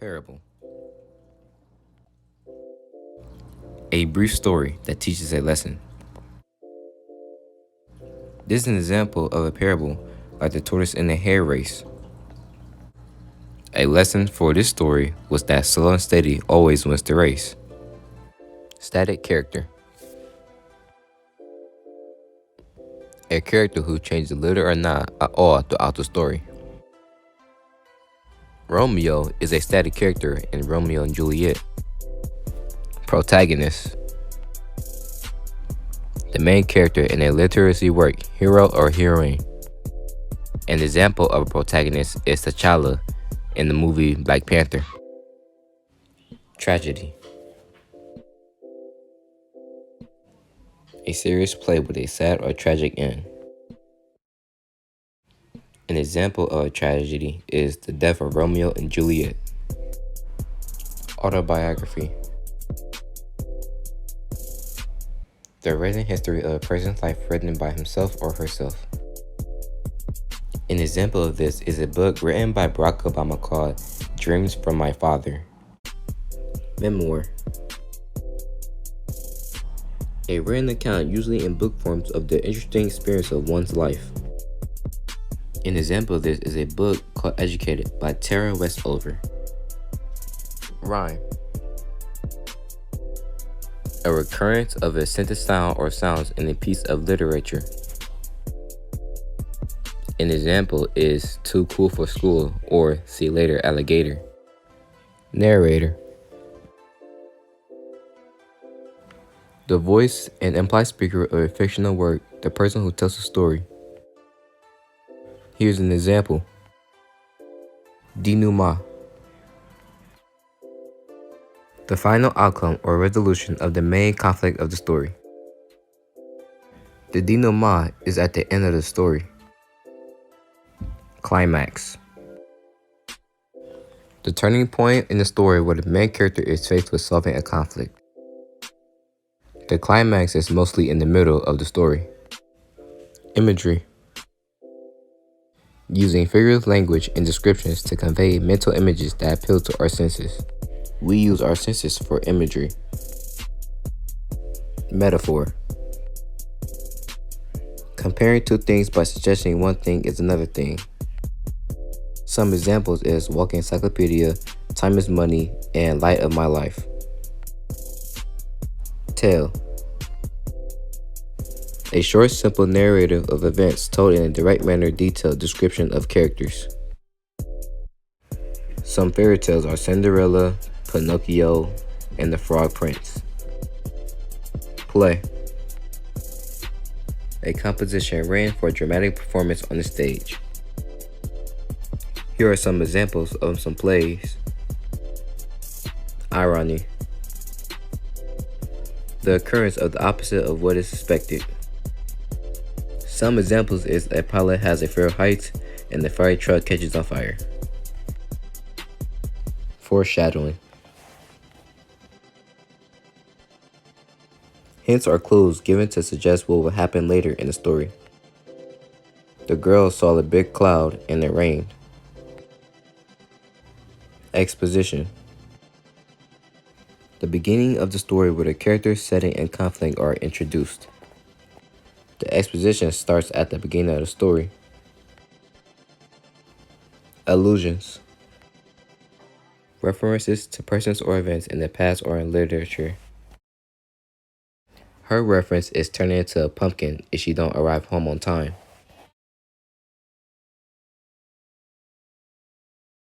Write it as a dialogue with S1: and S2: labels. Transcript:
S1: Parable. A brief story that teaches a lesson. This is an example of a parable like the tortoise and the hare race. A lesson for this story was that slow and steady always wins the race. Static character. A character who changes little or not at all throughout the story. Romeo is a static character in Romeo and Juliet. Protagonist. The main character in a literary work, hero or heroine. An example of a protagonist is T'Challa in the movie Black Panther. Tragedy. A serious play with a sad or tragic end. An example of a tragedy is the death of Romeo and Juliet. Autobiography. The written history of a person's life written by himself or herself. An example of this is a book written by Barack Obama called Dreams from My Father. Memoir. A written account usually in book forms of the interesting experience of one's life. An example of this is a book called Educated by Tara Westover. Rhyme. A recurrence of a sentence sound or sounds in a piece of literature. An example is too cool for school or see you later alligator. Narrator. The voice and implied speaker of a fictional work, the person who tells the story. Here's an example. Denouement. The final outcome or resolution of the main conflict of the story. The denouement is at the end of the story. Climax. The turning point in the story where the main character is faced with solving a conflict. The climax is mostly in the middle of the story. Imagery. Using figurative language and descriptions to convey mental images that appeal to our senses. We use our senses for imagery. Metaphor. Comparing two things by suggesting one thing is another thing. Some examples is walking encyclopedia, time is money, and light of my life. Tale. A short, simple narrative of events told in a direct manner, detailed description of characters. Some fairy tales are Cinderella, Pinocchio, and the Frog Prince. Play. A composition written for a dramatic performance on the stage. Here are some examples of some plays. Irony. The occurrence of the opposite of what is expected. Some examples is a pilot has a fear of heights and the fire truck catches on fire. Foreshadowing. Hints are clues given to suggest what will happen later in the story. The girl saw a big cloud and it rained. Exposition. The beginning of the story where the characters, setting, and conflict are introduced. The exposition starts at the beginning of the story. Allusions. References to persons or events in the past or in literature. Her reference is turning into a pumpkin if she don't arrive home on time.